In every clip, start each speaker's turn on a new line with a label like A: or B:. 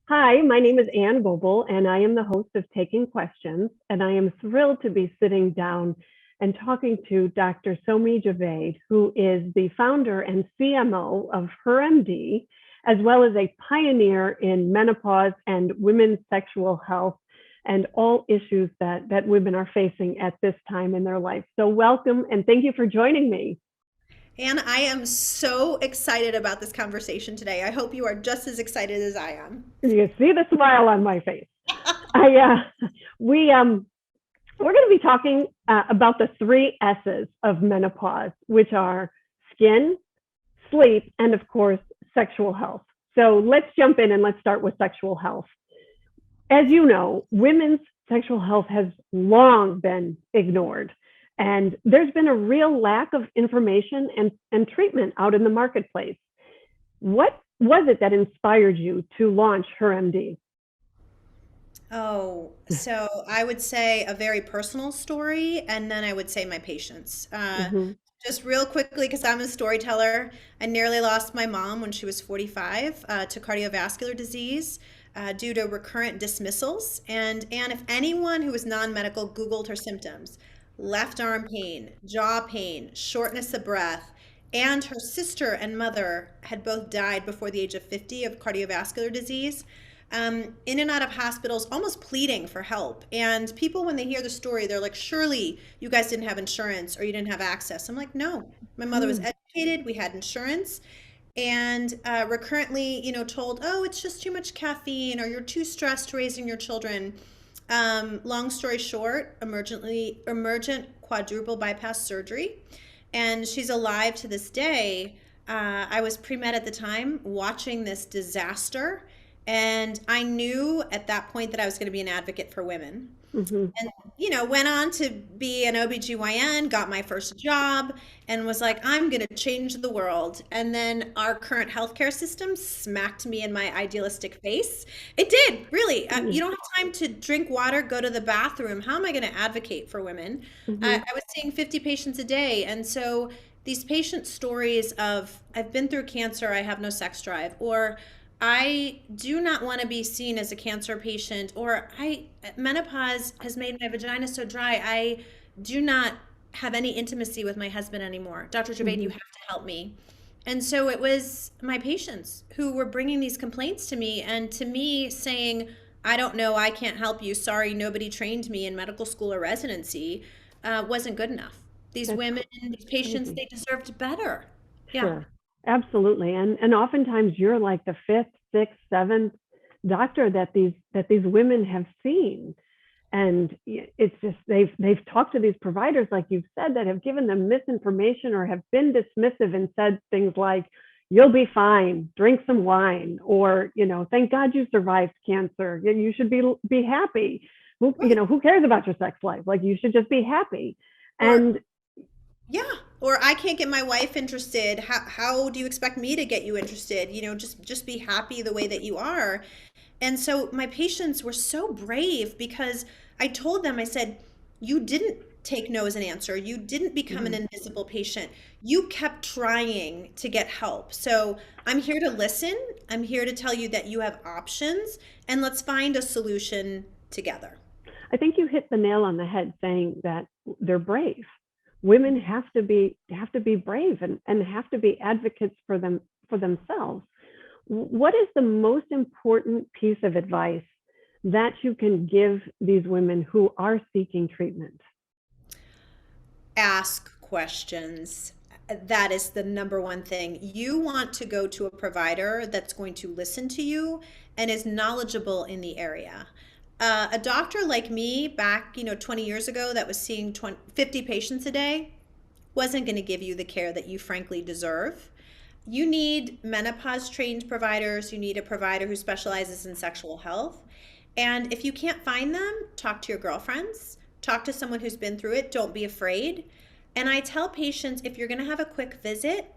A: Hi, my name is Ann Goebel, and I am the host of Taking Questions. And I am thrilled to be sitting down and talking to Dr. Somi Javaid, who is the founder and CMO of HERmd, as well as a pioneer in menopause and women's sexual health and all issues that women are facing at this time in their life. So, welcome and thank you for joining me.
B: And I am so excited about this conversation today. I hope you are just as excited as I am.
A: You see the smile on my face. I we We're going to be talking about the three S's of menopause, which are skin, sleep, and of course, sexual health. So let's jump in and let's start with sexual health. As you know, women's sexual health has long been ignored. And there's been a real lack of information and treatment out in the marketplace. What was it that inspired you to launch HERmd?
B: Oh, so I would say a very personal story, and then I would say my patients.
A: Mm-hmm.
B: Just real quickly, because I'm a storyteller, I nearly lost my mom when she was 45 to cardiovascular disease due to recurrent dismissals. And if anyone who was non-medical Googled her symptoms, left arm pain, jaw pain, shortness of breath, and her sister and mother had both died before the age of 50 of cardiovascular disease, in and out of hospitals, almost pleading for help. And people, when they hear the story, they're like, surely you guys didn't have insurance or you didn't have access. I'm like, no, my mother was educated. We had insurance. And recurrently, told, oh, it's just too much caffeine or you're too stressed raising your children. Long story short, emergent quadruple bypass surgery. And she's alive to this day. I was pre-med at the time watching this disaster, and I knew at that point that I was going to be an advocate for women.
A: Mm-hmm.
B: And, went on to be an OB-GYN, got my first job, and was like, I'm going to change the world. And then our current healthcare system smacked me in my idealistic face. It did, really. You don't have time to drink water, go to the bathroom. How am I going to advocate for women?
A: Mm-hmm.
B: I was seeing 50 patients a day. And so these patient stories of, I've been through cancer, I have no sex drive, or I do not want to be seen as a cancer patient, or I menopause has made my vagina so dry. I do not have any intimacy with my husband anymore. Dr. Javaid, you
A: Mm-hmm.
B: have to help me. And so it was my patients who were bringing these complaints to me, and to me saying, I don't know, I can't help you. Sorry, nobody trained me in medical school or residency, wasn't good enough. These
A: That's
B: women, these patients,
A: crazy.
B: they deserved better. Yeah.
A: Sure. Absolutely. And oftentimes you're like the fifth, sixth, seventh doctor that these women have seen. And it's just they've talked to these providers, like you've said, that have given them misinformation or have been dismissive and said things like, you'll be fine, drink some wine, or, thank God you survived cancer. You should be happy.
B: Right.
A: Who cares about your sex life? Like, you should just be happy.
B: Or
A: And
B: yeah, or I can't get my wife interested. How do you expect me to get you interested? Just be happy the way that you are. And so my patients were so brave because I told them, I said, you didn't take no as an answer. You didn't become an
A: mhm,
B: invisible patient. You kept trying to get help. So I'm here to listen. I'm here to tell you that you have options, and let's find a solution together.
A: I think you hit the nail on the head saying that they're brave. Women have to be brave and have to be advocates for themselves. What is the most important piece of advice that you can give these women who are seeking treatment?
B: Ask questions. That is the number one thing. You want to go to a provider that's going to listen to you and is knowledgeable in the area. A doctor like me back, 20 years ago that was seeing 50 patients a day wasn't going to give you the care that you frankly deserve. You need menopause trained providers. You need a provider who specializes in sexual health. And if you can't find them, talk to your girlfriends, talk to someone who's been through it. Don't be afraid. And I tell patients, if you're going to have a quick visit,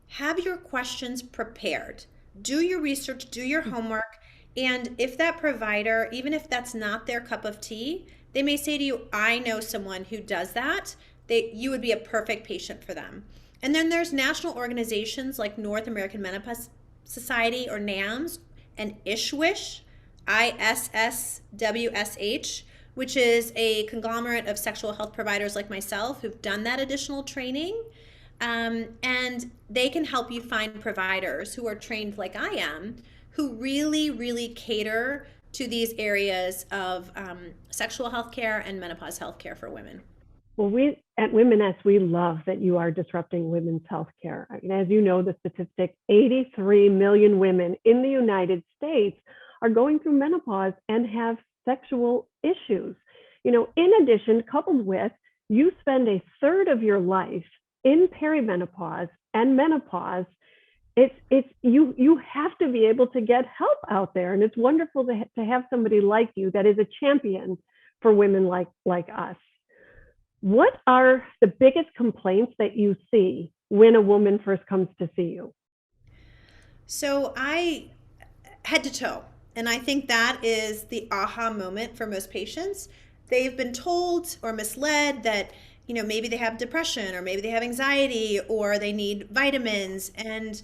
B: have your questions prepared. Do your research, do your homework. And if that provider, even if that's not their cup of tea, they may say to you, I know someone who does that. You would be a perfect patient for them. And then there's national organizations like North American Menopause Society or NAMS and ISHWISH. ISSWSH, which is a conglomerate of sexual health providers like myself who've done that additional training. And they can help you find providers who are trained like I am, who really, really cater to these areas of sexual health care and menopause health care for women.
A: Well, we at Womaness, we love that you are disrupting women's healthcare. I mean, as you know, the statistic 83 million women in the United States are going through menopause and have sexual issues. In addition, coupled with you spend a third of your life in perimenopause and menopause, you have to be able to get help out there. And it's wonderful to have somebody like you that is a champion for women like us. What are the biggest complaints that you see when a woman first comes to see you?
B: So I head to toe, and I think that is the aha moment for most patients. They've been told or misled that maybe they have depression or maybe they have anxiety or they need vitamins, and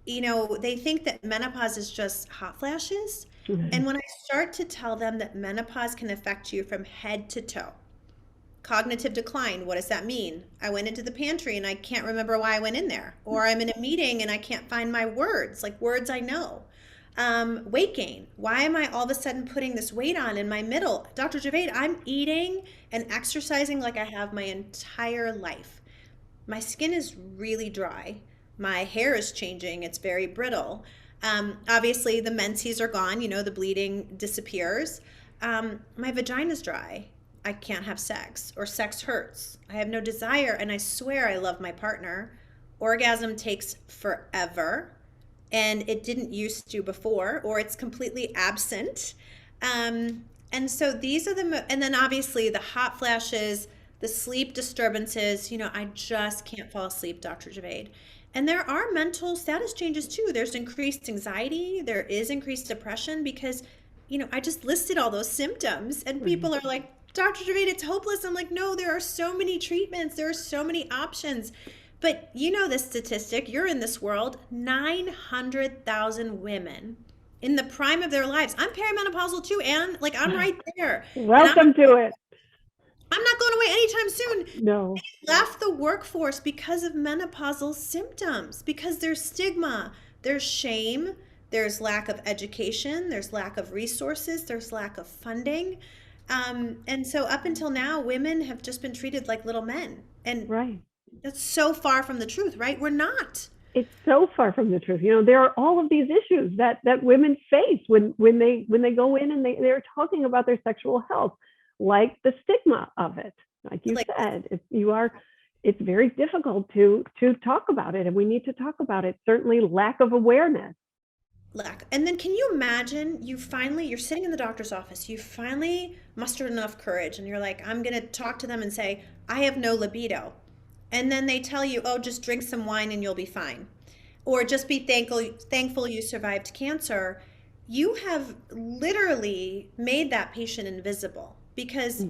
B: they think that menopause is just hot flashes.
A: Mm-hmm.
B: And when I start to tell them that menopause can affect you from head to toe, cognitive decline, what does that mean? I went into the pantry and I can't remember why I went in there. Or I'm in a meeting and I can't find my words, like words I know. Weight gain. Why am I all of a sudden putting this weight on in my middle? Dr. Javaid, I'm eating and exercising like I have my entire life. My skin is really dry. My hair is changing. It's very brittle. Obviously, the menses are gone. The bleeding disappears. My vagina's dry. I can't have sex, or sex hurts. I have no desire, and I swear I love my partner. Orgasm takes forever, and it didn't used to before, or it's completely absent. And so these are and then obviously the hot flashes, the sleep disturbances, I just can't fall asleep, Dr. Javaid. And there are mental status changes too. There's increased anxiety, there is increased depression because, I just listed all those symptoms, and people are like, Dr. Javaid, it's hopeless. I'm like, no, there are so many treatments. There are so many options. But this statistic, you're in this world, 900,000 women in the prime of their lives. I'm perimenopausal too, Anne. Like, I'm right there.
A: Welcome to it.
B: I'm not going away anytime soon.
A: No.
B: They left the workforce because of menopausal symptoms, because there's stigma, there's shame, there's lack of education, there's lack of resources, there's lack of funding. And so up until now, women have just been treated like little men. And
A: right.
B: That's so far from the truth, right? We're not.
A: It's so far from the truth. There are all of these issues that women face when they go in and they're talking about their sexual health, like the stigma of it. Like you said, it's very difficult to talk about it, and we need to talk about it. Certainly lack of awareness.
B: And then can you imagine you're sitting in the doctor's office, you finally mustered enough courage and you're like, I'm going to talk to them and say, I have no libido. And then they tell you, oh, just drink some wine and you'll be fine. Or just be thankful you survived cancer. You have literally made that patient invisible because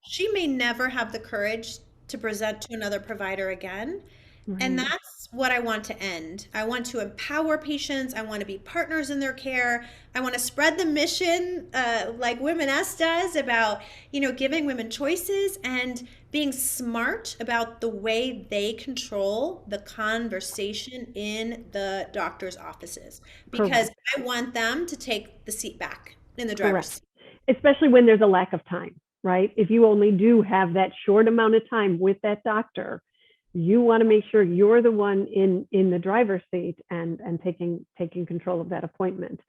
B: she may never have the courage to present to another provider again. And that's what I want to end. I want to empower patients. I want to be partners in their care. I want to spread the mission like Womaness does about, giving women choices and being smart about the way they control the conversation in the doctor's offices. Because I want them to take the seat back in the driver's seat.
A: Especially when there's a lack of time, right? If you only do have that short amount of time with that doctor, you want to make sure you're the one in the driver's seat and taking control of that appointment.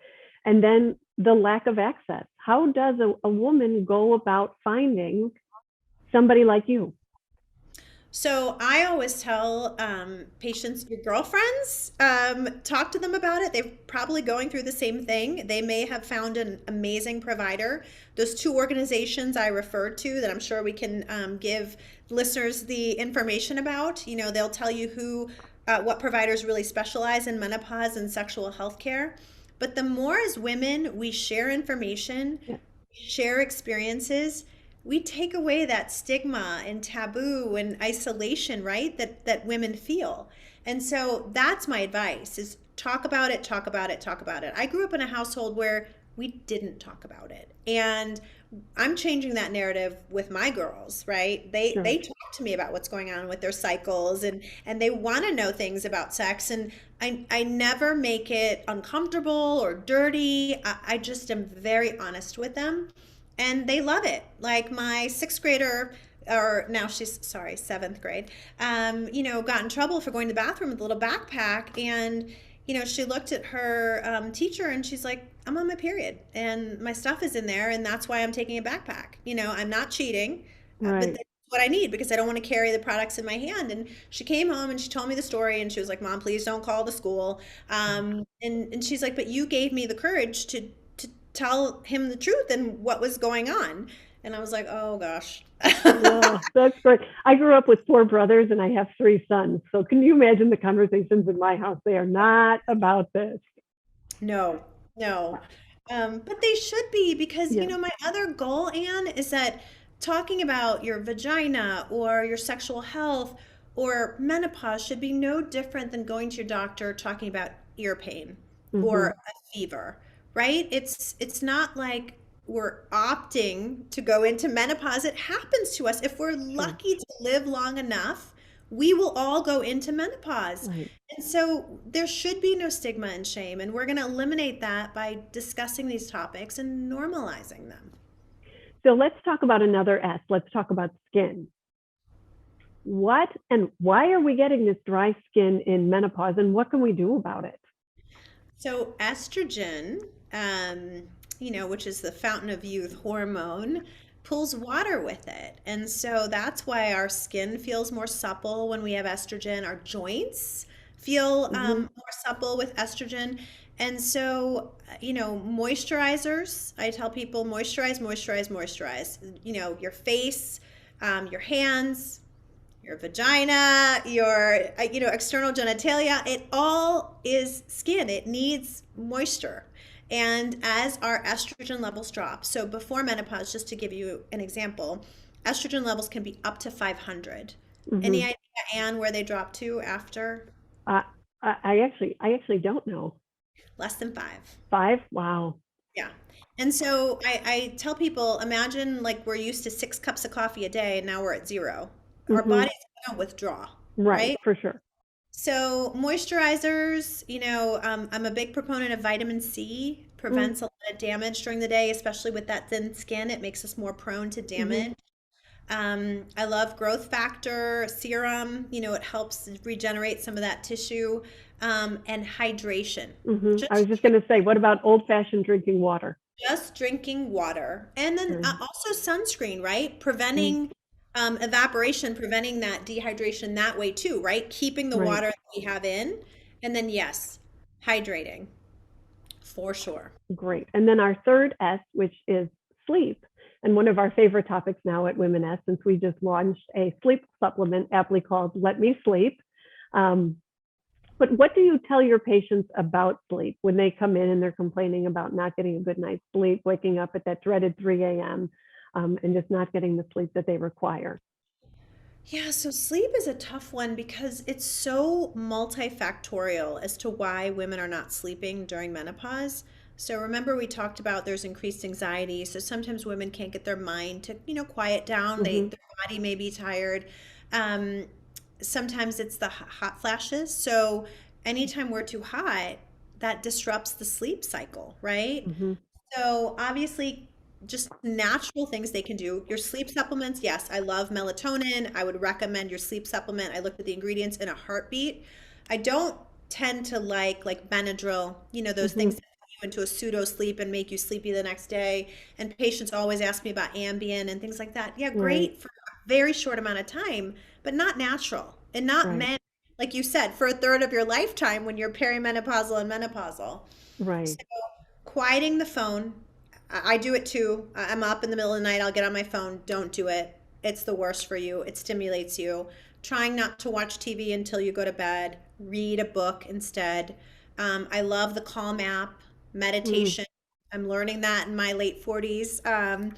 A: And then the lack of access. How does a woman go about finding somebody like you?
B: So I always tell patients, your girlfriends, talk to them about it. They're probably going through the same thing. They may have found an amazing provider. Those two organizations I referred to that I'm sure we can give listeners the information about, they'll tell you what providers really specialize in menopause and sexual health care. But the more as women we share information, share experiences, we take away that stigma and taboo and isolation, right, that women feel. And so that's my advice is talk about it, talk about it, talk about it. I grew up in a household where we didn't talk about it. And I'm changing that narrative with my girls, right? They
A: Sure.
B: talk to me about what's going on with their cycles, and they want to know things about sex, and I never make it uncomfortable or dirty. I just am very honest with them, and they love it. Like my sixth grader, or now she's sorry, seventh grade, got in trouble for going to the bathroom with a little backpack, and she looked at her teacher and she's like, I'm on my period and my stuff is in there, and that's why I'm taking a backpack. I'm not cheating, but
A: Right.
B: that's what I need because I don't want to carry the products in my hand. And she came home and she told me the story, and she was like, Mom, please don't call the school. And she's like, but you gave me the courage to tell him the truth and what was going on. And I was like, oh gosh.
A: Oh, that's great. I grew up with four brothers and I have three sons. So can you imagine the conversations in my house? They are not about this.
B: No, no. But they should be because,
A: Yeah.
B: my other goal, Anne, is that talking about your vagina or your sexual health or menopause should be no different than going to your doctor talking about ear pain or
A: Hmm.
B: a fever, right? It's not like we're opting to go into menopause. It happens to us. If we're
A: Sure.
B: lucky to live long enough, we will all go into menopause.
A: Right.
B: And so there should be no stigma and shame, and we're going to eliminate that by discussing these topics and normalizing them.
A: So let's talk about another S. Let's talk about skin. What and why are we getting this dry skin in menopause, and what can we do about it?
B: So estrogen, which is the fountain of youth hormone, pulls water with it. And so that's why our skin feels more supple when we have estrogen. Our joints feel
A: Hmm.
B: more supple with estrogen. And so, moisturizers, I tell people moisturize, moisturize, moisturize. Your face, your hands, your vagina, your external genitalia, it all is skin. It needs moisture. And as our estrogen levels drop, so before menopause, just to give you an example, estrogen levels can be up to 500. Any
A: Hmm.
B: idea, Anne, where they drop to after?
A: Uh, I actually don't know.
B: Less than 5.
A: Five? Wow.
B: Yeah. And so I tell people, imagine like we're used to 6 cups of coffee a day and now we're at 0. Our
A: Hmm.
B: body's going to withdraw,
A: Right,
B: right?
A: for sure.
B: So moisturizers, I'm a big proponent of vitamin C.
A: Mm-hmm.
B: Prevents a lot of damage during the day, especially with that thin skin. It makes us more prone to damage. I love growth factor serum. It helps regenerate some of that tissue, and hydration.
A: I was
B: Just
A: just going to say, what about old-fashioned drinking water?
B: just drinking water, and then
A: Right.
B: also sunscreen, right?
A: Mm.
B: Preventing evaporation, preventing that dehydration that way too, right? Keeping the
A: Right.
B: water that we have in, and then yes, hydrating for sure.
A: Great. And then our third S, which is sleep. And one of our favorite topics now at Womaness, since we just launched a sleep supplement aptly called Let Me Sleep. Um, but what do you tell your patients about sleep when they come in and they're complaining about not getting a good night's sleep, waking up at that dreaded 3 a.m., and just not getting the sleep that they require?
B: Yeah, so sleep is a tough one because it's so multifactorial as to why women are not sleeping during menopause. So remember we talked about there's increased anxiety. So sometimes women can't get their mind to, quiet down.
A: Hmm.
B: Their body may be tired. Um, Sometimes it's the hot flashes. So anytime we're too hot, that disrupts the sleep cycle, right?
A: Hmm.
B: So obviously, just natural things they can do. Your sleep supplements, yes, I love melatonin. I would recommend your sleep supplement. I looked at the ingredients in a heartbeat. I don't tend to like Benadryl, those
A: Hmm.
B: things that put you into a pseudo sleep and make you sleepy the next day. And patients always ask me about Ambien and things like that. Yeah,
A: Right.
B: great for a very short amount of time, but not natural and not
A: Right.
B: meant, like you said, for a third of your lifetime when you're perimenopausal and menopausal. So
A: Right.
B: quieting the phone, I do it too. I'm up in the middle of the night, I'll get on my phone. Don't do it. It's the worst for you. It stimulates you. Trying not to watch TV until you go to bed. Read a book instead. I love the Calm app,
A: Mm.
B: meditation. I'm learning that in my late 40s, and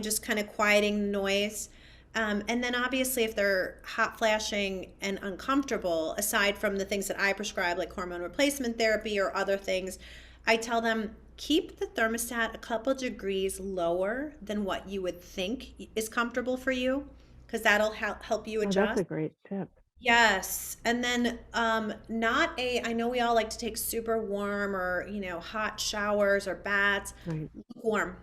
B: just kind of quieting the noise. And then obviously, if they're hot flashing and uncomfortable, aside from the things that I prescribe, like hormone replacement therapy or other things, I tell them keep the thermostat a couple degrees lower than what you would think is comfortable for you, because that'll help you
A: Oh, that's
B: adjust.
A: a great tip.
B: Yes. And then I know we all like to take super warm or, hot showers or baths.
A: Right.
B: Lukewarm.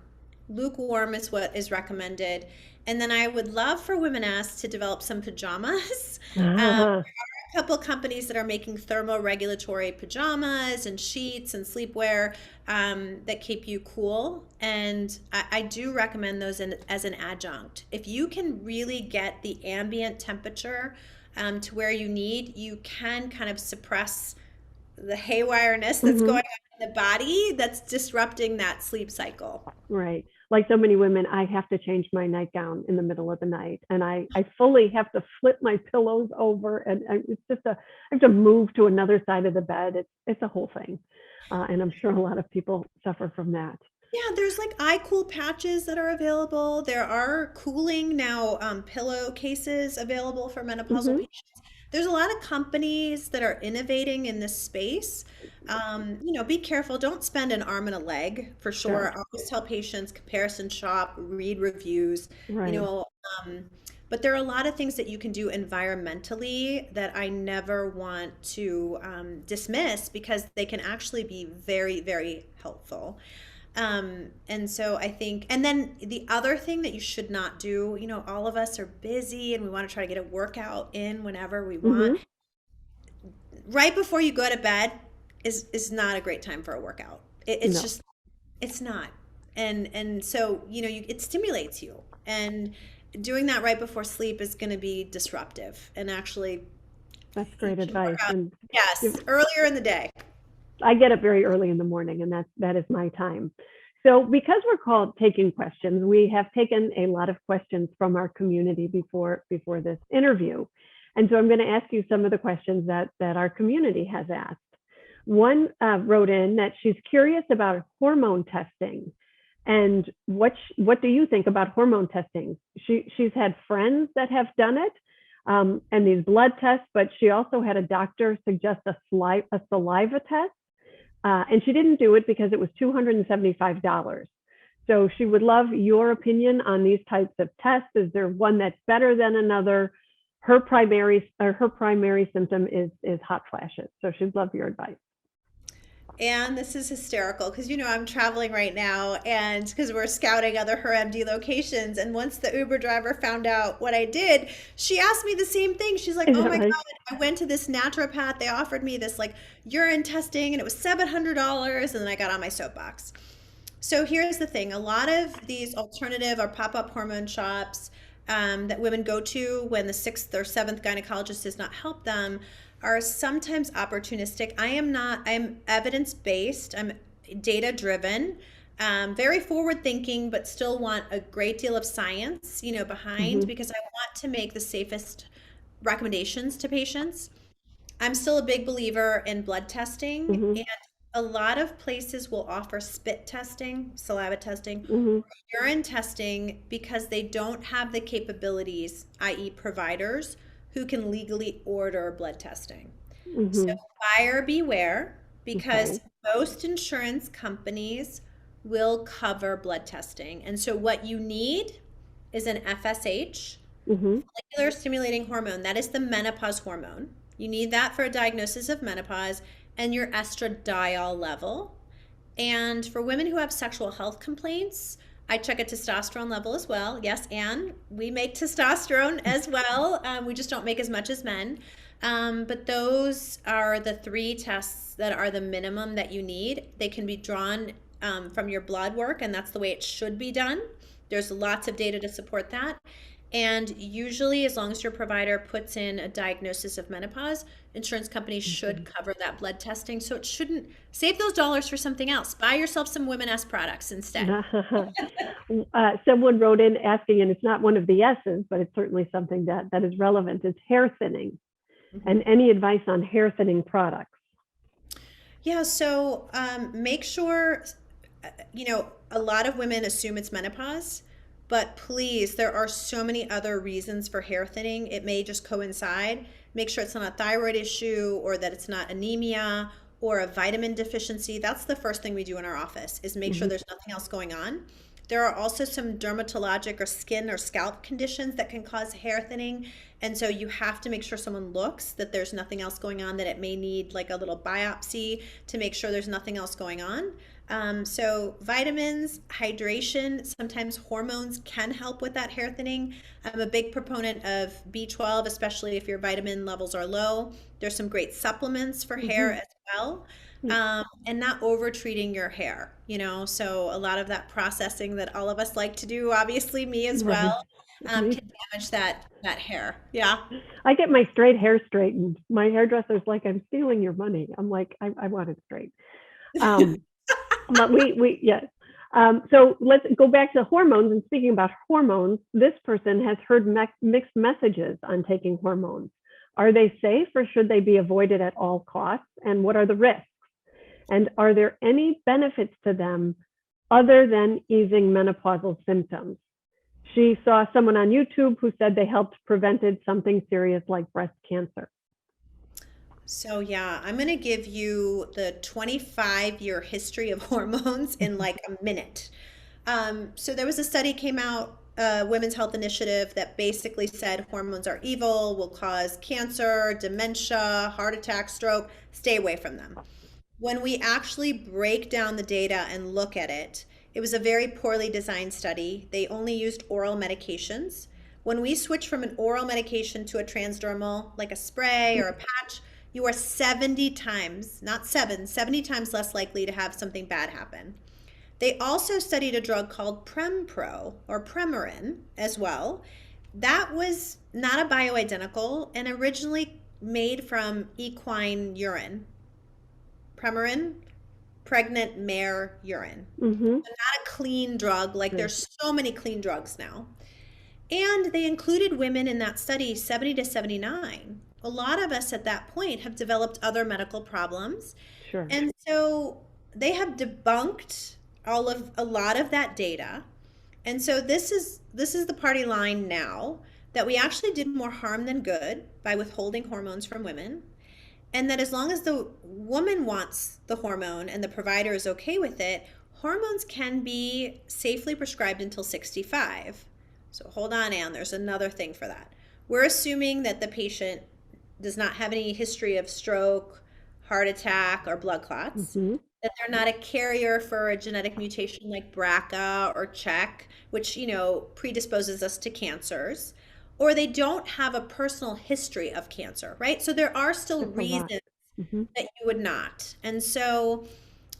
B: Lukewarm is what is recommended. And then I would love for Womaness to develop some pajamas.
A: Uh-huh.
B: A couple companies that are making thermoregulatory pajamas and sheets and sleepwear that keep you cool. And I do recommend those as an adjunct. If you can really get the ambient temperature to where you need, you can kind of suppress the haywireness that's
A: Hmm.
B: going on in the body that's disrupting that sleep cycle.
A: Right. Like so many women, I have to change my nightgown in the middle of the night, and I fully have to flip my pillows over, and it's just I have to move to another side of the bed. It's a whole thing, and I'm sure a lot of people suffer from that.
B: Yeah, there's like eye cool patches that are available. There are cooling now pillowcases available for menopausal
A: Hmm.
B: patients. There's a lot of companies that are innovating in this space. Be careful. Don't spend an arm and a leg for sure.
A: Sure.
B: I always tell patients comparison shop, read reviews, you
A: Right.
B: know, um, but there are a lot of things that you can do environmentally that I never want to dismiss because they can actually be very, very helpful. And so I think, and then the other thing that you should not do, all of us are busy and we want to try to get a workout in whenever we want.
A: Hmm.
B: Right before you go to bed is not a great time for a workout. It's
A: No,
B: just, it's not. And so, it stimulates you. And doing that right before sleep is going to be disruptive. And actually,
A: that's
B: you
A: great
B: should
A: advice.
B: work out,
A: And
B: yes, earlier in the day.
A: I get up very early in the morning, and that is my time. So because we're called taking questions, we have taken a lot of questions from our community before this interview. And so I'm going to ask you some of the questions that our community has asked. One wrote in that she's curious about hormone testing, and what do you think about hormone testing? She's had friends that have done it, and these blood tests, but she also had a doctor suggest a saliva test, and she didn't do it because it was $275. So she would love your opinion on these types of tests. Is there one that's better than another? Her primary symptom is hot flashes. So she'd love your advice.
B: And this is hysterical because I'm traveling right now and because we're scouting other HERmd locations. And once the Uber driver found out what I did, she asked me the same thing. She's like,
A: Is
B: "Oh
A: that
B: my
A: right?
B: God, I went to this naturopath. They offered me this like urine testing and it was $700." And then I got on my soapbox. So here's the thing. A lot of these alternative or pop-up hormone shops that women go to when the sixth or seventh gynecologist does not help them are sometimes opportunistic. I'm evidence-based, I'm data-driven, very forward-thinking, but still want a great deal of science, behind
A: Mm-hmm.
B: because I want to make the safest recommendations to patients. I'm still a big believer in blood testing,
A: Mm-hmm.
B: and a lot of places will offer spit testing, saliva testing,
A: Mm-hmm.
B: urine testing because they don't have the capabilities, i.e., providers who can legally order blood testing. So
A: Mm-hmm.
B: buyer beware because
A: Okay.
B: most insurance companies will cover blood testing. And so what you need is an FSH,
A: Mm-hmm.
B: follicular stimulating hormone. That is the menopause hormone. You need that for a diagnosis of menopause and your estradiol level. And for women who have sexual health complaints, I check a testosterone level as well. Yes, Anne, we make testosterone as well. We just don't make as much as men. But those are the three tests that are the minimum that you need. They can be drawn from your blood work, and that's the way it should be done. There's lots of data to support that. And usually, as long as your provider puts in a diagnosis of menopause, insurance companies should cover that blood testing. So it shouldn't save those dollars for something else. Buy yourself some Womaness products instead.
A: Someone wrote in asking, and it's not one of the S's, but it's certainly something that is relevant. It's hair thinning,
B: Mhm.
A: and any advice on hair thinning products?
B: Yeah, so make sure, a lot of women assume it's menopause, but please, there are so many other reasons for hair thinning. It may just coincide. Make sure it's not a thyroid issue or that it's not anemia or a vitamin deficiency, that's the first thing we do in our office is make sure
A: Hmm.
B: there's nothing else going on. There are also some dermatologic or skin or scalp conditions that can cause hair thinning. And so you have to make sure someone looks that there's nothing else going on, that it may need like a little biopsy to make sure there's nothing else going on. So vitamins, hydration, sometimes hormones can help with that hair thinning. I'm a big proponent of B12, especially if your vitamin levels are low. There's some great supplements for hair
A: Hmm.
B: as well. And not over treating your hair, so a lot of that processing that all of us like to do, obviously me as
A: Right.
B: well,
A: Me.
B: can damage that hair. Yeah.
A: I get my straight hair straightened. My hairdresser's like, I'm stealing your money. I'm like, I want it straight. Um, but yes. So let's go back to hormones. And speaking about hormones, this person has heard mixed messages on taking hormones. Are they safe or should they be avoided at all costs? And what are the risks? And are there any benefits to them other than easing menopausal symptoms? She saw someone on YouTube who said they helped prevented something serious like breast cancer.
B: So yeah, I'm going to give you the 25-year history of hormones in like a minute. So there was a study came out, Women's Health Initiative, that basically said hormones are evil, will cause cancer, dementia, heart attack, stroke. Stay away from them. When we actually break down the data and look at it, it was a very poorly designed study. They only used oral medications. When we switch from an oral medication to a transdermal, like a spray or a patch, you are 70 times, not seven, 70 times less likely to have something bad happen. They also studied a drug called Prempro or Premarin as well. That was not a bioidentical and originally made from equine urine. Premarin, pregnant mare urine.
A: Mm-hmm.
B: Not a clean drug, like
A: Sure.
B: there's so many clean drugs now. And they included women in that study 70 to 79. A lot of us at that point have developed other medical problems.
A: Sure.
B: And so they have debunked a lot of that data. And so this is the party line now, that we actually did more harm than good by withholding hormones from women. And that as long as the woman wants the hormone and the provider is okay with it, hormones can be safely prescribed until 65. So hold on, Anne, there's another thing for that. We're assuming that the patient does not have any history of stroke, heart attack, or blood clots,
A: Mm-hmm.
B: that they're not a carrier for a genetic mutation like BRCA or CHEK, which, predisposes us to cancers, or they don't have a personal history of cancer, right? So there are still
A: That's a lot.
B: reasons
A: Mm-hmm.
B: that you would not. And so,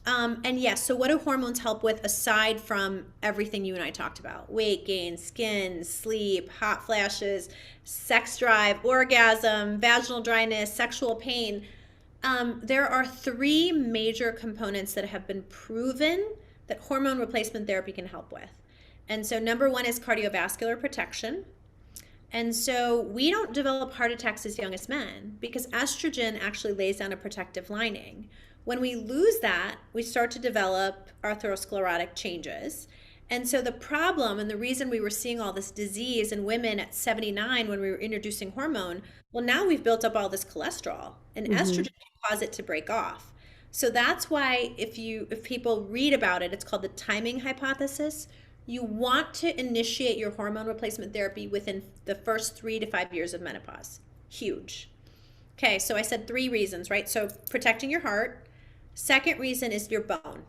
B: and yes, so what do hormones help with aside from everything you and I talked about? Weight gain, skin, sleep, hot flashes, sex drive, orgasm, vaginal dryness, sexual pain. There are three major components that have been proven that hormone replacement therapy can help with. And so, number one is cardiovascular protection. And so we don't develop heart attacks as young as men because estrogen actually lays down a protective lining. When we lose that, we start to develop atherosclerotic changes. And so the problem and the reason we were seeing all this disease in women at 79 when we were introducing hormone, well, now we've built up all this cholesterol, and
A: Mm-hmm.
B: estrogen can cause it to break off. So that's why if people read about it, it's called the timing hypothesis. You want to initiate your hormone replacement therapy within the first 3 to 5 years of menopause. Huge. Okay, so I said three reasons, right? So protecting your heart. Second reason is your bone.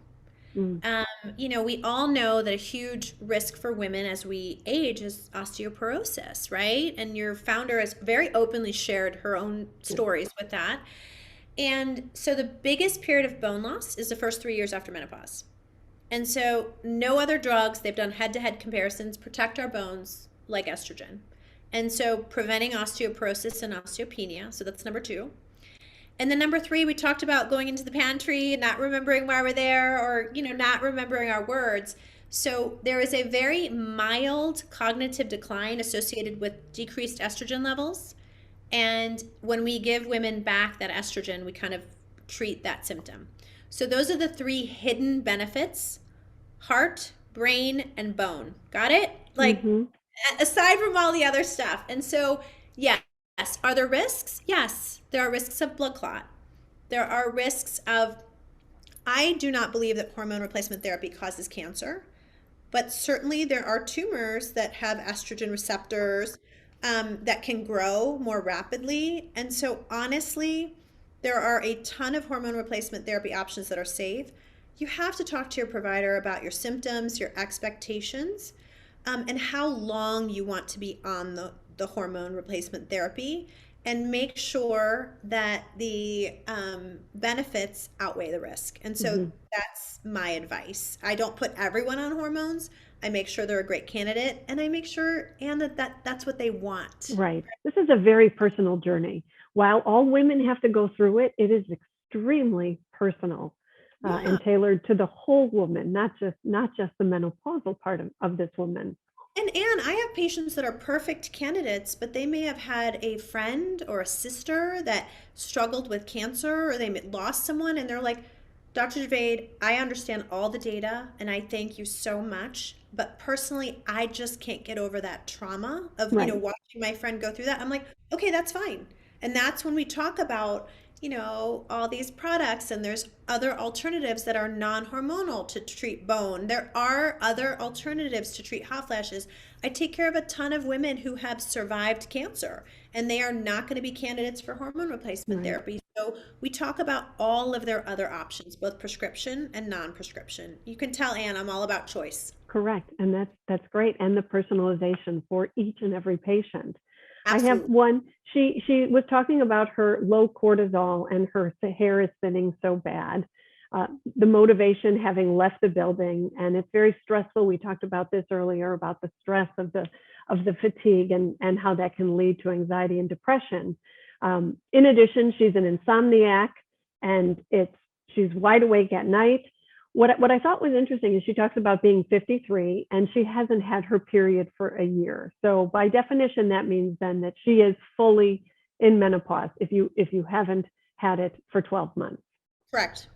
A: Mm-hmm.
B: We all know that a huge risk for women as we age is osteoporosis, right? And your founder has very openly shared her own stories with that. And so the biggest period of bone loss is the first 3 years after menopause. And so no other drugs, they've done head-to-head comparisons, protect our bones like estrogen. And so preventing osteoporosis and osteopenia, so that's number two. And then number three, we talked about going into the pantry, not remembering why we're there, or not remembering our words. So there is a very mild cognitive decline associated with decreased estrogen levels. And when we give women back that estrogen, we kind of treat that symptom. So those are the three hidden benefits: heart, brain, and bone. Got it? Like,
A: Mm-hmm.
B: aside from all the other stuff. And so, yes, are there risks? Yes, there are risks of blood clot. There are risks of, I do not believe that hormone replacement therapy causes cancer, but certainly there are tumors that have estrogen receptors that can grow more rapidly. And so, honestly, there are a ton of hormone replacement therapy options that are safe. You have to talk to your provider about your symptoms, your expectations, and how long you want to be on the hormone replacement therapy, and make sure that the benefits outweigh the risk. And so
A: Mhm.
B: that's my advice. I don't put everyone on hormones. I make sure they're a great candidate, and I make sure and that's what they want.
A: Right. This is a very personal journey. While all women have to go through it, it is extremely personal
B: Yeah.
A: and tailored to the whole woman, not just the menopausal part of this woman.
B: And I have patients that are perfect candidates, but they may have had a friend or a sister that struggled with cancer, or they lost someone, and they're like, Dr. Javaid, I understand all the data and I thank you so much. But personally, I just can't get over that trauma of,
A: Right.
B: watching my friend go through that. I'm like, okay, that's fine. And that's when we talk about, all these products, and there's other alternatives that are non-hormonal to treat bone. There are other alternatives to treat hot flashes. I take care of a ton of women who have survived cancer, and they are not going to be candidates for hormone replacement
A: Right.
B: therapy. So we talk about all of their other options, both prescription and non-prescription. You can tell Anne I'm all about choice.
A: Correct. And that's great. And the personalization for each and every patient. I have
B: Absolutely.
A: one. She was talking about her low cortisol and her hair is thinning so bad. The motivation having left the building, and it's very stressful. We talked about this earlier about the stress of the fatigue and how that can lead to anxiety and depression. In addition, she's an insomniac, and she's wide awake at night. What I thought was interesting is she talks about being 53 and she hasn't had her period for a year. So by definition, that means then that she is fully in menopause if you haven't had it for 12 months.
B: Correct.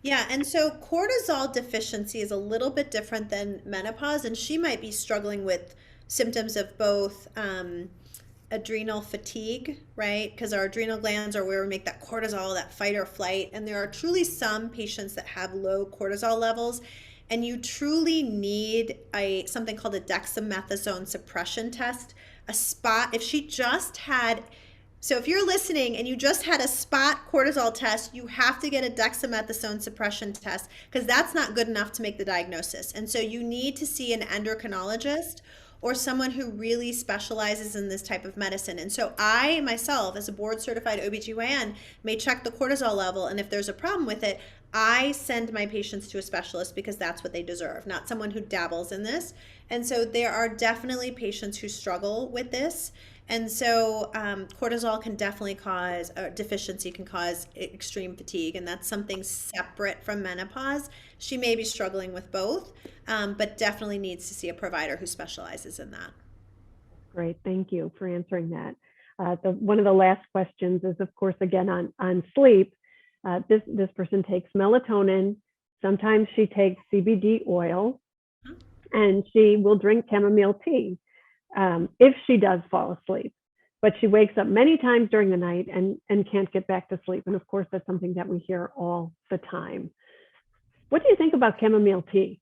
B: Yeah, and so cortisol deficiency is a little bit different than menopause, and she might be struggling with symptoms of both adrenal fatigue, right? Because our adrenal glands are where we make that cortisol, that fight or flight. And there are truly some patients that have low cortisol levels, and you truly need something called a dexamethasone suppression test. A spot, if she just had, so if you're listening and you just had a spot cortisol test, you have to get a dexamethasone suppression test, because that's not good enough to make the diagnosis. And so you need to see an endocrinologist or someone who really specializes in this type of medicine. And so I myself, as a board certified OB-GYN, may check the cortisol level, and if there's a problem with it, I send my patients to a specialist, because that's what they deserve, not someone who dabbles in this. And so there are definitely patients who struggle with this. And so cortisol can definitely cause, deficiency can cause extreme fatigue, and that's something separate from menopause. She may be struggling with both, but definitely needs to see a provider who specializes in that.
A: Great. Thank you for answering that. One of the last questions is, of course, again on sleep. This person takes melatonin. Sometimes she takes CBD oil, and she will drink chamomile tea if she does fall asleep. But she wakes up many times during the night and can't get back to sleep. And of course, that's something that we hear all the time. What do you think about chamomile tea?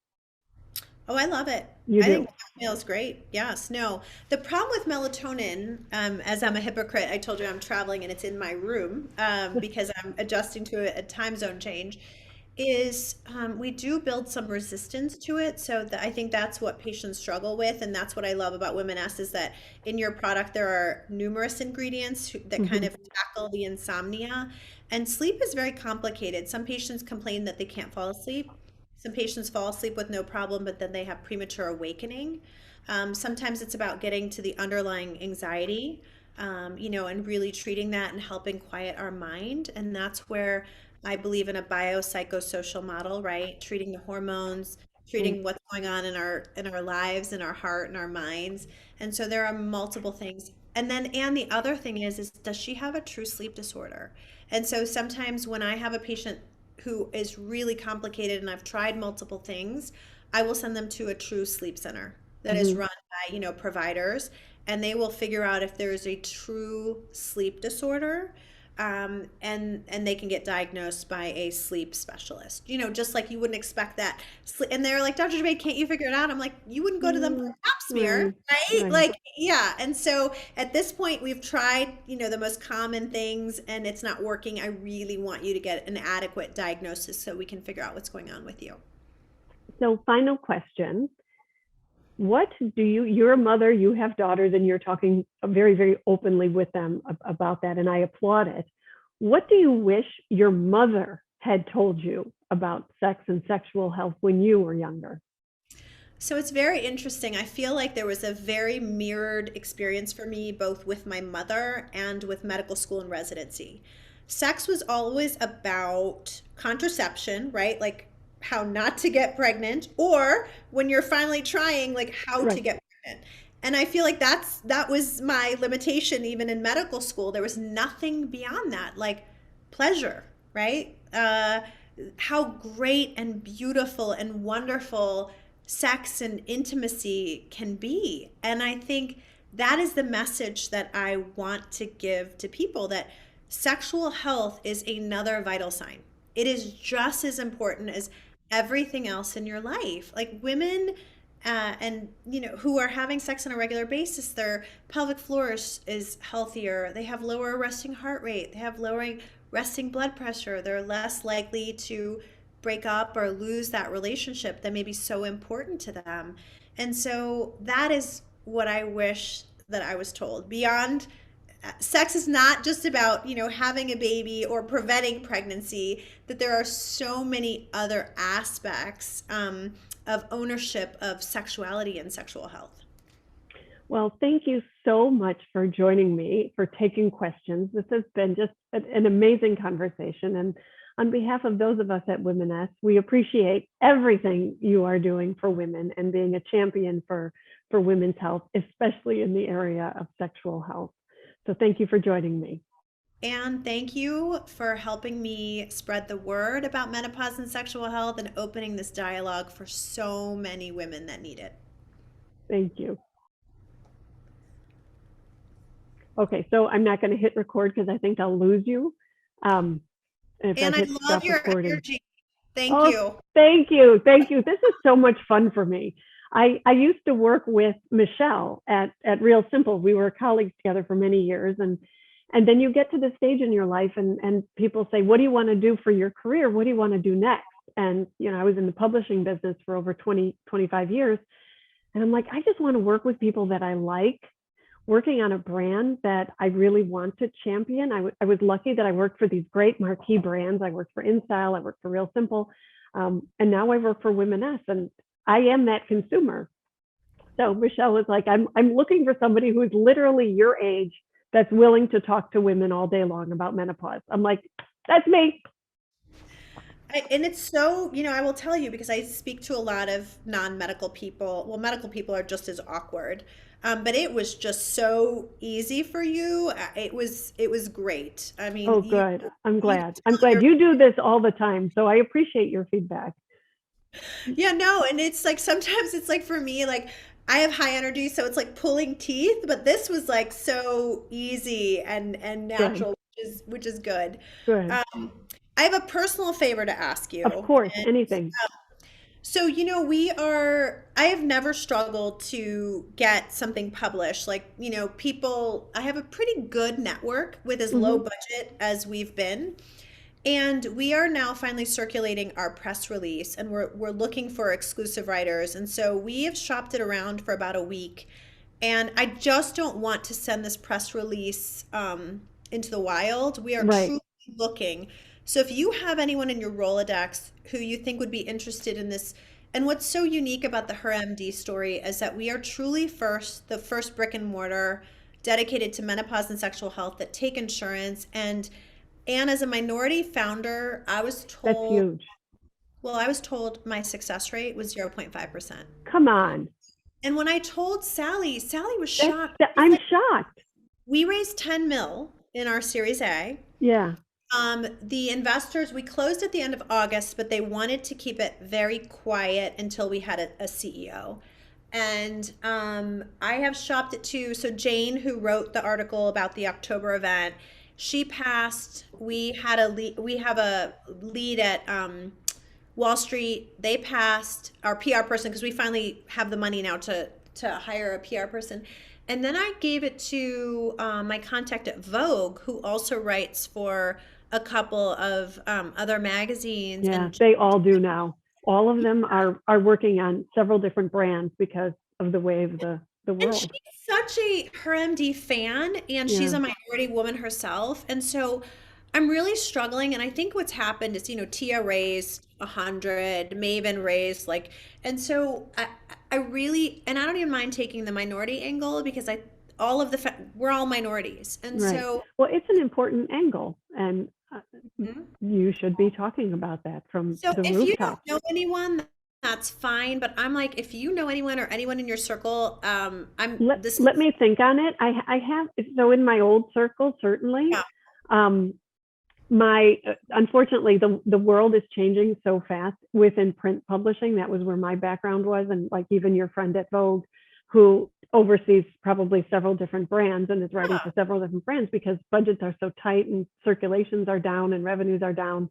B: Oh, I love it.
A: You
B: I think
A: do.
B: chamomile is great. Yes. No. The problem with melatonin, as I'm a hypocrite, I told you I'm traveling and it's in my room because I'm adjusting to a time zone change, is we do build some resistance to it. So I think that's what patients struggle with. And that's what I love about Womaness, is that in your product, there are numerous ingredients that kind
A: Mhm.
B: of tackle the insomnia. And sleep is very complicated. Some patients complain that they can't fall asleep. Some patients fall asleep with no problem, but then they have premature awakening. Sometimes it's about getting to the underlying anxiety, and really treating that and helping quiet our mind. And that's where I believe in a biopsychosocial model, right? Treating the hormones,
A: Right.
B: treating what's going on in our lives, in our heart, and our minds. And so there are multiple things. And the other thing is does she have a true sleep disorder? And so sometimes when I have a patient who is really complicated and I've tried multiple things, I will send them to a true sleep center that is
A: Mhm.
B: run by, providers, and they will figure out if there is a true sleep disorder. and they can get diagnosed by a sleep specialist. You know, just like you wouldn't expect that. And they're like, Dr. Javaid, can't you figure it out? I'm like, you wouldn't go to them for a
A: Mm,
B: pap
A: right,
B: smear, right?
A: right.
B: Like, yeah. And so at this point, we've tried, you know, the most common things and it's not working. I really want you to get an adequate diagnosis so we can figure out what's going on with you.
A: So, final question. What do you're a mother, you have daughters, and you're talking very, very openly with them about that, and I applaud it. What do you wish your mother had told you about sex and sexual health when you were younger?
B: So it's very interesting. I feel like there was a very mirrored experience for me, both with my mother and with medical school and residency. Sex was always about contraception, right? Like how not to get pregnant, or when you're finally trying, like how to
A: Right.
B: get pregnant. And I feel like that was my limitation even in medical school. There was nothing beyond that, like pleasure, right? How great and beautiful and wonderful sex and intimacy can be. And I think that is the message that I want to give to people, that sexual health is another vital sign. It is just as important as everything else in your life. Like women and you know who are having sex on a regular basis, their pelvic floor is healthier. They have lower resting heart rate. They have lowering resting blood pressure. They're less likely to break up or lose that relationship that may be so important to them. And so that is what I wish that I was told. Beyond sex is not just about, you know, having a baby or preventing pregnancy, that there are so many other aspects of ownership of sexuality and sexual health.
A: Well, thank you so much for joining me, for taking questions. This has been just an amazing conversation. And on behalf of those of us at Womaness, we appreciate everything you are doing for women and being a champion for women's health, especially in the area of sexual health. So thank you for joining me.
B: And thank you for helping me spread the word about menopause and sexual health and opening this dialogue for so many women that need it.
A: Thank you. Okay, so I'm not going to hit record because I think I'll lose you. If I
B: And I
A: hit
B: love
A: stop
B: your
A: recording.
B: energy. Thank
A: Oh,
B: you.
A: thank you. Thank you. This is so much fun for me. I used to work with Michelle at Real Simple. We were colleagues together for many years. And then you get to the stage in your life and people say, what do you want to do for your career? What do you want to do next? And, you know, I was in the publishing business for over 25 years. And I'm like, I just want to work with people that I like, working on a brand that I really want to champion. I was lucky that I worked for these great marquee brands. I worked for InStyle, I worked for Real Simple, and now I work for Womaness, and I am that consumer. So Michelle was like, I'm looking for somebody who is literally your age that's willing to talk to women all day long about menopause. I'm like, that's me.
B: And it's so, you know, I will tell you because I speak to a lot of non-medical people. Well, medical people are just as awkward. But it was just so easy for you. It was great. I mean,
A: Oh,
B: you
A: good. I'm
B: you
A: glad. I'm
B: tell
A: glad
B: your
A: you do this all the time. So I appreciate your feedback.
B: yeah, no, and it's like sometimes it's like for me, like I have high energy, so it's like pulling teeth, but this was like so easy and
A: Good,
B: natural, which is good.
A: good.
B: Um, I have a personal favor to ask
A: Of
B: you.
A: course, anything.
B: So, you know, I have never struggled to get something published. Like, you know, I have a pretty good network with as low
A: Hmm.
B: budget as we've been. And we are now finally circulating our press release and we're looking for exclusive writers. And so we have shopped it around for about a week. And I just don't want to send this press release into the wild. We are
A: Right.
B: truly looking. So if you have anyone in your Rolodex who you think would be interested in this, and what's so unique about the HERmd story is that we are truly the first brick and mortar dedicated to menopause and sexual health that take insurance. And as a minority founder,
A: That's huge.
B: I was told my success rate was 0.5%.
A: Come on.
B: And when I told Sally was
A: That's,
B: shocked. She's
A: I'm
B: like,
A: shocked.
B: we raised 10 mil in our Series A.
A: Yeah.
B: The investors, we closed at the end of August, but they wanted to keep it very quiet until we had a CEO. And I have shopped it too. So Jane, who wrote the article about the October event, She passed. We have a lead at Wall Street. They passed our PR person because we finally have the money now to hire a PR person. And then I gave it to my contact at Vogue, who also writes for a couple of other magazines.
A: Yeah,
B: And
A: they all do now. All of them are working on several different brands because of the way of the
B: and she's
A: world.
B: such a HERmd fan, and she's
A: Yeah,
B: a minority woman herself. And so I'm really struggling. And I think what's happened is, Tia raised 100, Maven raised like, and so I really, and I don't even mind taking the minority angle because we're all minorities. And
A: right.
B: so,
A: Well, it's an important angle, and
B: Mhm.
A: you should be talking about that from
B: So
A: the
B: if you don't
A: rooftop.
B: know anyone, that's fine. But I'm like, if you know anyone or anyone in your circle, this
A: Let me think on it. I have, so in my old circle, certainly.
B: yeah.
A: Um, Unfortunately, the world is changing so fast within print publishing. That was where my background was, and like even your friend at Vogue, who oversees probably several different brands and is writing for several different brands because budgets are so tight and circulations are down and revenues are down.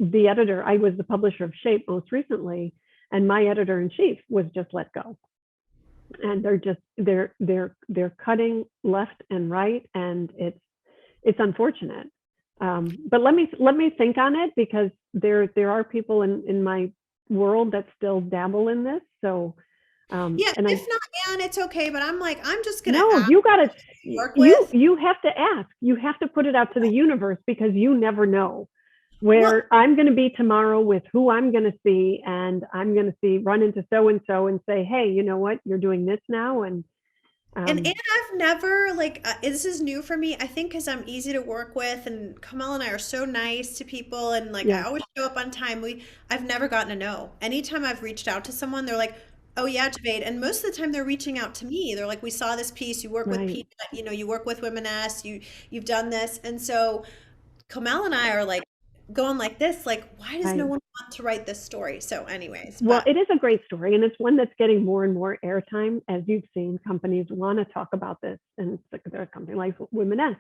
A: The editor, I was the publisher of Shape most recently, and my editor in chief was just let go, and they're cutting left and right, and it's unfortunate. But let me think on it because there are people in my world that still dabble in this. So
B: Yeah,
A: and
B: if not, Anne, it's okay. But I'm like, I'm just gonna
A: no,
B: ask
A: you gotta
B: work with.
A: you have to ask. You have to put it out to the universe because you never know
B: Well,
A: where I'm going to be tomorrow with who I'm going to see, and I'm going to run into so and so and say, hey, you know what, you're doing this now, and
B: and
A: um,
B: I've never like this is new for me. I think because I'm easy to work with, and Kamal and I are so nice to people, and like I
A: yeah,
B: always show up on time. I've never gotten a no. Anytime I've reached out to someone, they're like, "Oh yeah, Javaid," and most of the time they're reaching out to me. They're like, "We saw this piece. You work with
A: right,
B: people. You work with Womaness. You've done this," and so Kamal and I are like going like this, like, why does no
A: right.
B: one want to write this story? So, anyways,
A: Well,
B: but
A: it is a great story, and it's one that's getting more and more airtime. As you've seen, companies want to talk about this, and there's a company like Womaness.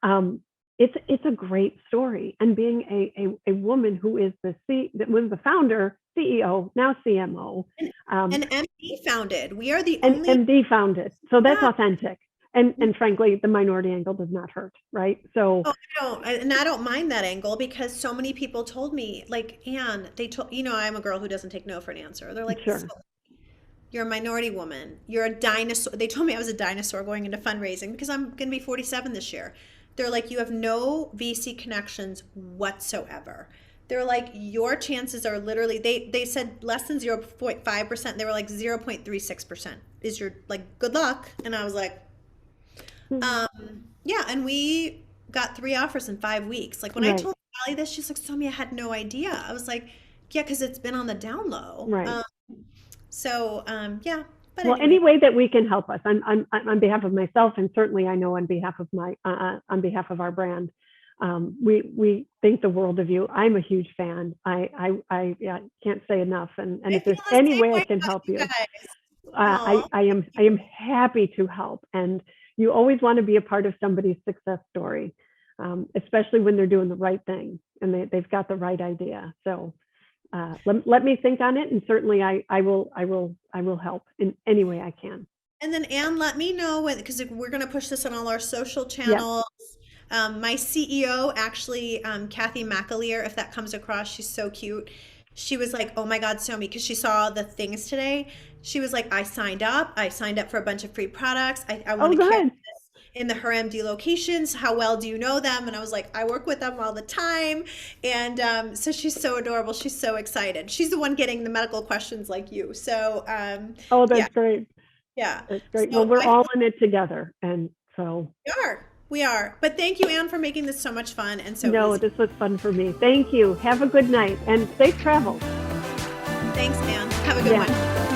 A: Um, it's a great story, and being a woman who is that was the founder, CEO, now CMO,
B: and,
A: um,
B: and MD founded. We are the
A: and
B: only
A: MD founded, so that's
B: yeah.
A: authentic. And frankly, the minority angle does not hurt, right? So
B: Oh, I don't mind that angle because so many people told me, like, Anne, they told, I'm a girl who doesn't take no for an answer. They're like, so
A: sure,
B: you're a minority woman. You're a dinosaur. They told me I was a dinosaur going into fundraising because I'm going to be 47 this year. They're like, you have no VC connections whatsoever. They're like, your chances are literally, they said less than 0.5%. They were like 0.36% is your, like, good luck. And I was like, yeah, and we got 3 offers in 5 weeks. Like when I
A: right,
B: told Allie this, she's like, Somi, I had no idea. I was like, yeah, because it's been on the down low.
A: right.
B: Yeah, but
A: Well,
B: anyway,
A: any way that we can help us, I'm on behalf of myself, and certainly I know on behalf of on behalf of our brand, we think the world of you. I'm a huge fan. I yeah, can't say enough. And
B: I
A: if
B: feel
A: there's
B: the
A: any
B: same
A: way I
B: way
A: can
B: about
A: help
B: you
A: you,
B: guys. Aw,
A: I am happy to help. And you always want to be a part of somebody's success story, especially when they're doing the right thing and they've got the right idea. So let me think on it, and certainly I will help in any way I can.
B: and then Anne, let me know when, because we're going to push this on all our social
A: Yep.
B: channels. My CEO, actually, Kathy McAleer, if that comes across, she's so cute. She was like, "Oh my God, Somi," because she saw the things today. She was like, "I signed up. I signed up for a bunch of free products. I want
A: Oh,
B: to carry
A: good.
B: this in the HERmd locations. How well do you know them?" And I was like, "I work with them all the time." And so she's so adorable. She's so excited. She's the one getting the medical questions like you. So
A: Oh,
B: yeah,
A: that's great.
B: yeah.
A: That's great. Well,
B: So
A: we're
B: I
A: all in it together, and so
B: we are. We are. But thank you, Anne, for making this so much fun and so
A: no,
B: easy.
A: this was fun for me. Thank you. Have a good night and safe travels.
B: Thanks, Anne. Have a good
A: Yeah.
B: one.